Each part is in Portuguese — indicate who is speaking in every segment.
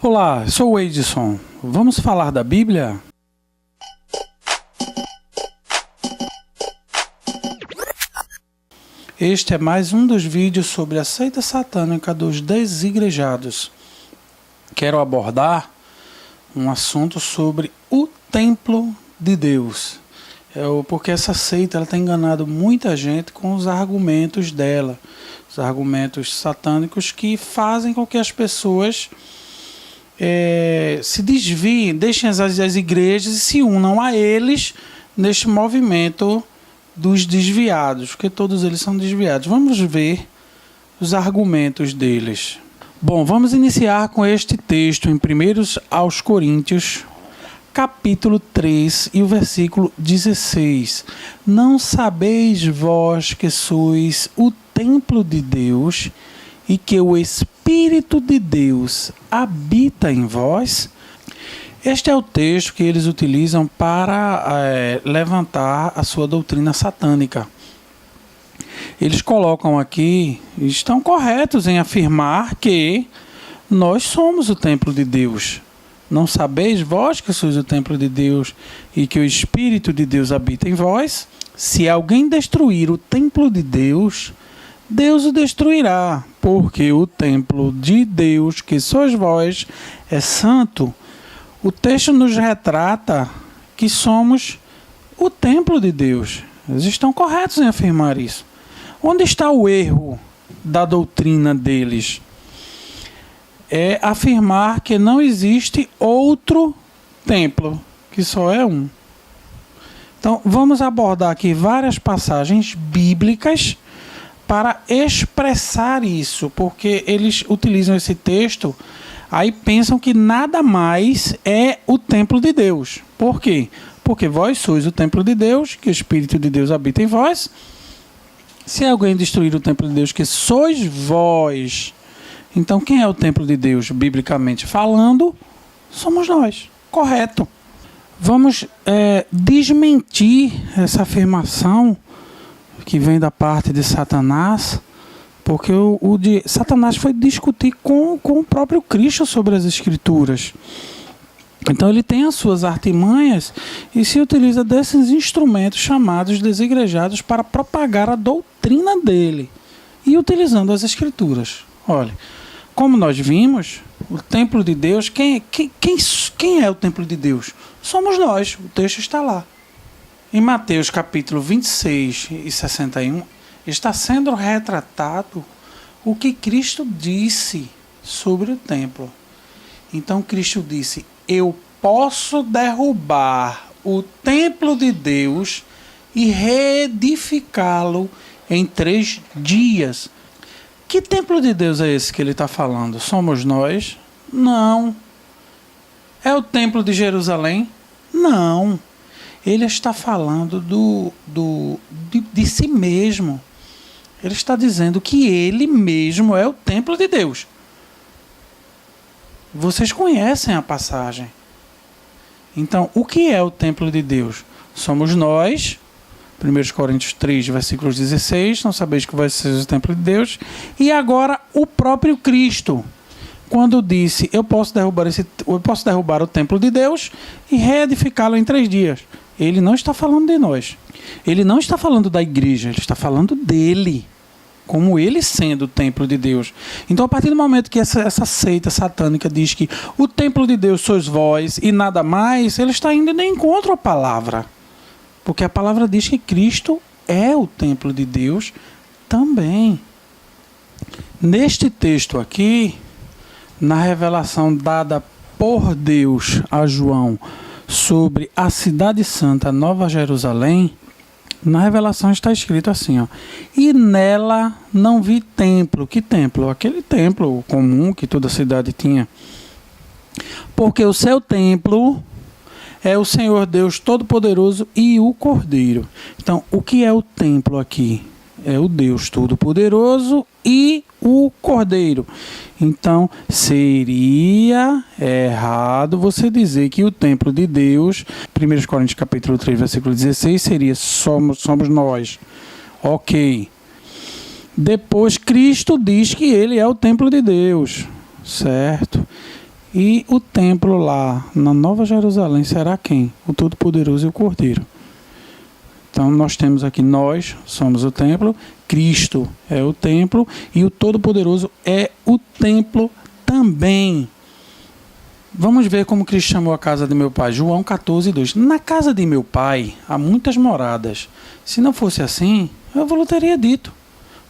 Speaker 1: Olá, sou o Edson. Vamos falar da Bíblia? Este é mais um dos vídeos sobre a seita satânica dos desigrejados. Quero abordar um assunto sobre o templo de Deus. Porque essa seita ela tem enganado muita gente com os argumentos dela, os argumentos satânicos que fazem com que as pessoas se desviem, deixem as igrejas e se unam a eles neste movimento dos desviados, porque todos eles são desviados. Vamos ver os argumentos deles. Bom, vamos iniciar com este texto em 1 aos Coríntios, capítulo 3 e o versículo 16. Não sabeis vós que sois o templo de Deus e que o Espírito de Deus habita em vós? Este é o texto que eles utilizam para levantar a sua doutrina satânica. Eles colocam aqui, estão corretos em afirmar que nós somos o templo de Deus. Não sabeis vós que sois o templo de Deus e que o Espírito de Deus habita em vós? Se alguém destruir o templo de Deus, Deus o destruirá, porque o templo de Deus, que sois vós, é santo. O texto nos retrata que somos o templo de Deus. Eles estão corretos em afirmar isso. Onde está o erro da doutrina deles? É afirmar que não existe outro templo, que só é um. Então, vamos abordar aqui várias passagens bíblicas para expressar isso, porque eles utilizam esse texto, aí pensam que nada mais é o templo de Deus. Por quê? Porque vós sois o templo de Deus, que o Espírito de Deus habita em vós. Se alguém destruir o templo de Deus, que sois vós, então quem é o templo de Deus, biblicamente falando? Somos nós. Correto. Vamos desmentir essa afirmação que vem da parte de Satanás, porque Satanás foi discutir com o próprio Cristo sobre as Escrituras. Então ele tem as suas artimanhas e se utiliza desses instrumentos chamados desigrejados para propagar a doutrina dele e utilizando as Escrituras. Olha, como nós vimos, o templo de Deus, quem é o templo de Deus? Somos nós, o texto está lá. Em Mateus capítulo 26 e 61, está sendo retratado o que Cristo disse sobre o templo. Então Cristo disse: eu posso derrubar o templo de Deus e reedificá-lo em 3 dias. Que templo de Deus é esse que ele está falando? Somos nós? Não. É o templo de Jerusalém? Não. Ele está falando de si mesmo. Ele está dizendo que ele mesmo é o templo de Deus. Vocês conhecem a passagem. Então, o que é o templo de Deus? Somos nós. 1 Coríntios 3, versículos 16. Não sabeis que vós sois o templo de Deus. E agora o próprio Cristo, quando disse: eu posso derrubar o templo de Deus e reedificá-lo em 3 dias. Ele não está falando de nós. Ele não está falando da igreja. Ele está falando dele, como ele sendo o templo de Deus. Então, a partir do momento que essa seita satânica diz que o templo de Deus sois vós e nada mais, ele está indo de encontro à palavra. Porque a palavra diz que Cristo é o templo de Deus também. Neste texto aqui, na revelação dada por Deus a João sobre a cidade santa, Nova Jerusalém, na revelação está escrito assim, ó: e nela não vi templo. Que templo? Aquele templo comum que toda cidade tinha. Porque o seu templo é o Senhor Deus Todo-Poderoso e o Cordeiro. Então, o que é o templo aqui? É o Deus Todo-Poderoso e o Cordeiro. Então, seria errado você dizer que o templo de Deus, 1 Coríntios capítulo 3, versículo 16, seria somos nós. Ok. Depois, Cristo diz que ele é o templo de Deus, certo? E o templo lá na Nova Jerusalém será quem? O Todo-Poderoso e o Cordeiro. Então nós temos aqui, nós somos o templo, Cristo é o templo e o Todo-Poderoso é o templo também. Vamos ver como Cristo chamou a casa de meu pai. João 14:2. Na casa de meu pai há muitas moradas. Se não fosse assim, eu vos teria dito.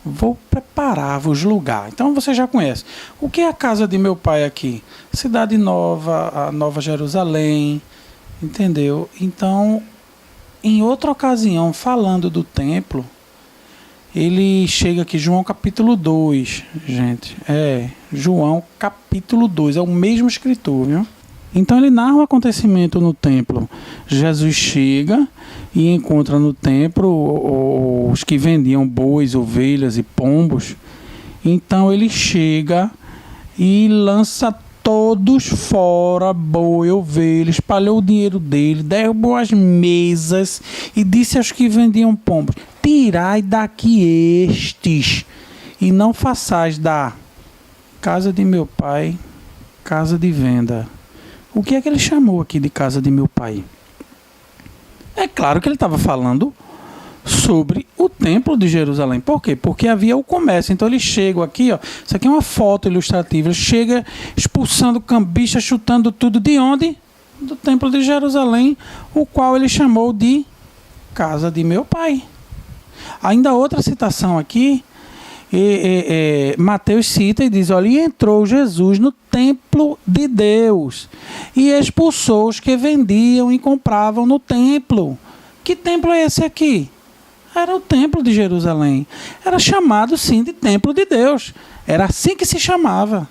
Speaker 1: Vou preparar-vos lugar. Então você já conhece. O que é a casa de meu pai aqui? Cidade Nova, a Nova Jerusalém. Entendeu? Então, em outra ocasião, falando do templo, ele chega aqui, João capítulo 2, gente. João capítulo 2, é o mesmo escritor, viu? Então ele narra o acontecimento no templo. Jesus chega e encontra no templo os que vendiam bois, ovelhas e pombos. Então ele chega e lança todos fora, boi, ovelha, espalhou o dinheiro dele, derrubou as mesas e disse aos que vendiam pombos: tirai daqui estes e não façais da casa de meu pai casa de venda. O que é que ele chamou aqui de casa de meu pai? É claro que ele estava falando sobre o templo de Jerusalém. Por quê? Porque havia o comércio. Então eles chegam aqui, ó, isso aqui é uma foto ilustrativa, ele chega expulsando cambista, chutando tudo. De onde? Do templo de Jerusalém, o qual ele chamou de casa de meu pai. Ainda outra citação aqui, Mateus cita e diz: olha, e entrou Jesus no templo de Deus e expulsou os que vendiam e compravam no templo. Que templo é esse aqui? Era o templo de Jerusalém. Era chamado, sim, de templo de Deus. Era assim que se chamava.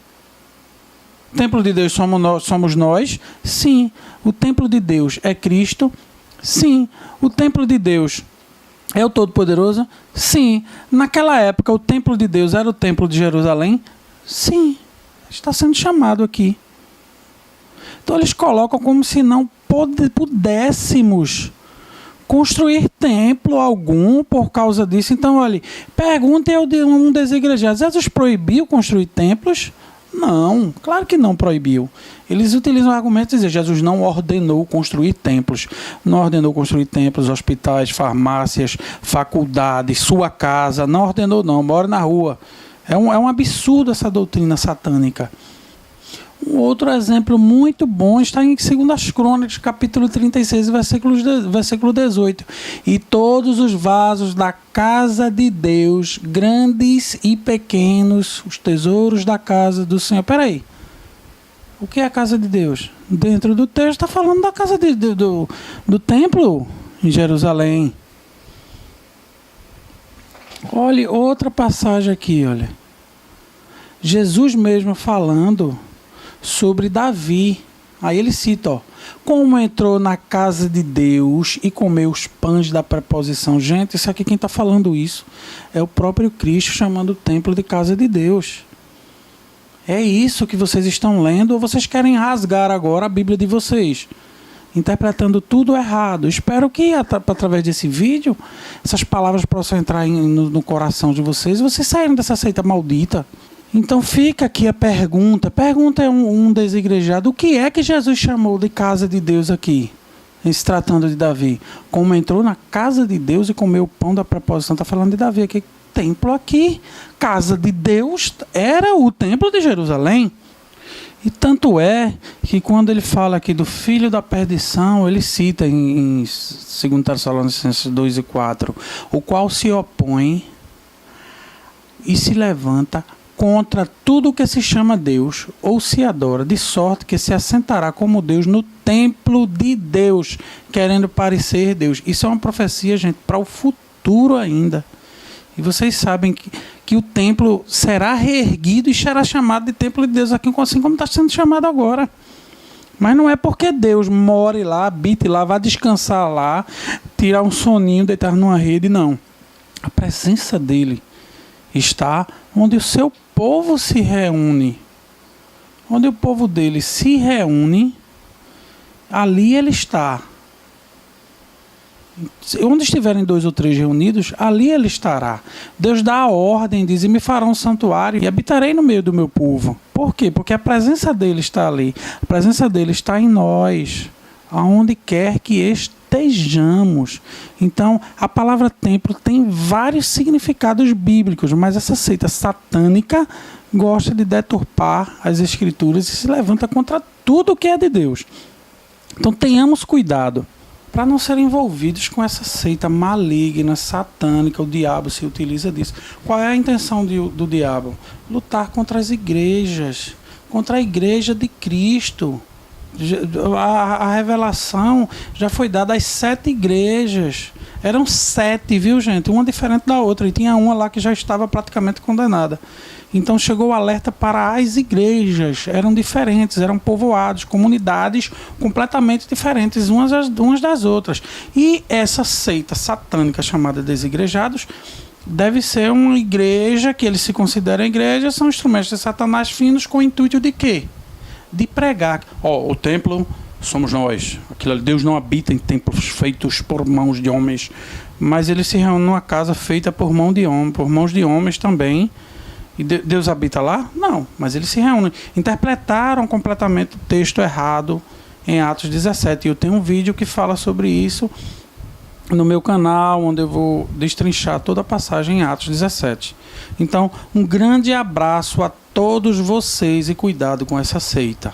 Speaker 1: O templo de Deus somos nós? Sim. O templo de Deus é Cristo? Sim. O templo de Deus é o Todo-Poderoso? Sim. Naquela época, o templo de Deus era o templo de Jerusalém? Sim. Está sendo chamado aqui. Então eles colocam como se não pudéssemos construir templo algum por causa disso. Então, olha, pergunta ao de um desigrejado: Jesus proibiu construir templos? Não, claro que não proibiu. Eles utilizam argumentos de dizer: Jesus não ordenou construir templos. Não ordenou construir templos, hospitais, farmácias, faculdades, sua casa. Não ordenou, não. Mora na rua. É um absurdo essa doutrina satânica. Um outro exemplo muito bom está em 2 Crônicas, capítulo 36, versículo 18. E todos os vasos da casa de Deus, grandes e pequenos, os tesouros da casa do Senhor. Peraí. O que é a casa de Deus? Dentro do texto está falando da casa do templo em Jerusalém. Olha, outra passagem aqui, olha. Jesus mesmo falando sobre Davi. Aí ele cita, ó: como entrou na casa de Deus e comeu os pães da preposição. Gente, isso aqui, quem está falando isso é o próprio Cristo, chamando o templo de casa de Deus. É isso que vocês estão lendo, ou vocês querem rasgar agora a Bíblia de vocês, interpretando tudo errado? Espero que através desse vídeo essas palavras possam entrar no coração de vocês e vocês saírem dessa seita maldita. Então fica aqui a pergunta. Pergunta é um desigrejado: o que é que Jesus chamou de casa de Deus aqui, em se tratando de Davi? Como entrou na casa de Deus e comeu o pão da preposição. Está falando de Davi aqui. Templo aqui, casa de Deus, era o templo de Jerusalém. E tanto é que quando ele fala aqui do filho da perdição, ele cita em 2 Tessalonicenses 2:4, o qual se opõe e se levanta contra tudo que se chama Deus ou se adora, de sorte que se assentará como Deus no templo de Deus, querendo parecer Deus. Isso é uma profecia, gente, para o futuro ainda. E vocês sabem que o templo será reerguido e será chamado de templo de Deus aqui, assim como está sendo chamado agora. Mas não é porque Deus more lá, habite lá, vá descansar lá, tirar um soninho, deitar numa rede, não. A presença dele está onde o seu povo se reúne. Onde o povo dele se reúne, ali ele está. Onde estiverem 2 ou 3 reunidos, ali ele estará. Deus dá a ordem, diz, e me fará um santuário e habitarei no meio do meu povo. Por quê? Porque a presença dele está ali. A presença dele está em nós, aonde quer que estejamos. Então, a palavra templo tem vários significados bíblicos, mas essa seita satânica gosta de deturpar as escrituras e se levanta contra tudo que é de Deus. Então, tenhamos cuidado para não ser envolvidos com essa seita maligna, satânica. O diabo se utiliza disso. Qual é a intenção do diabo? Lutar contra as igrejas, contra a igreja de Cristo. A revelação já foi dada às 7 igrejas. Eram 7, viu, gente? Uma diferente da outra. E tinha uma lá que já estava praticamente condenada. Então chegou o alerta para as igrejas. Eram diferentes, eram povoados, comunidades completamente diferentes umas das outras. E essa seita satânica chamada desigrejados deve ser uma igreja que eles se consideram igreja, são instrumentos de Satanás finos com o intuito de quê? De pregar. O templo somos nós. Aquilo ali, Deus não habita em templos feitos por mãos de homens, mas ele se reúne numa casa feita por mãos de homens também. E Deus habita lá? Não, mas eles se reúnem. Interpretaram completamente o texto errado em Atos 17. Eu tenho um vídeo que fala sobre isso no meu canal, onde eu vou destrinchar toda a passagem em Atos 17. Então, um grande abraço a todos vocês e cuidado com essa seita.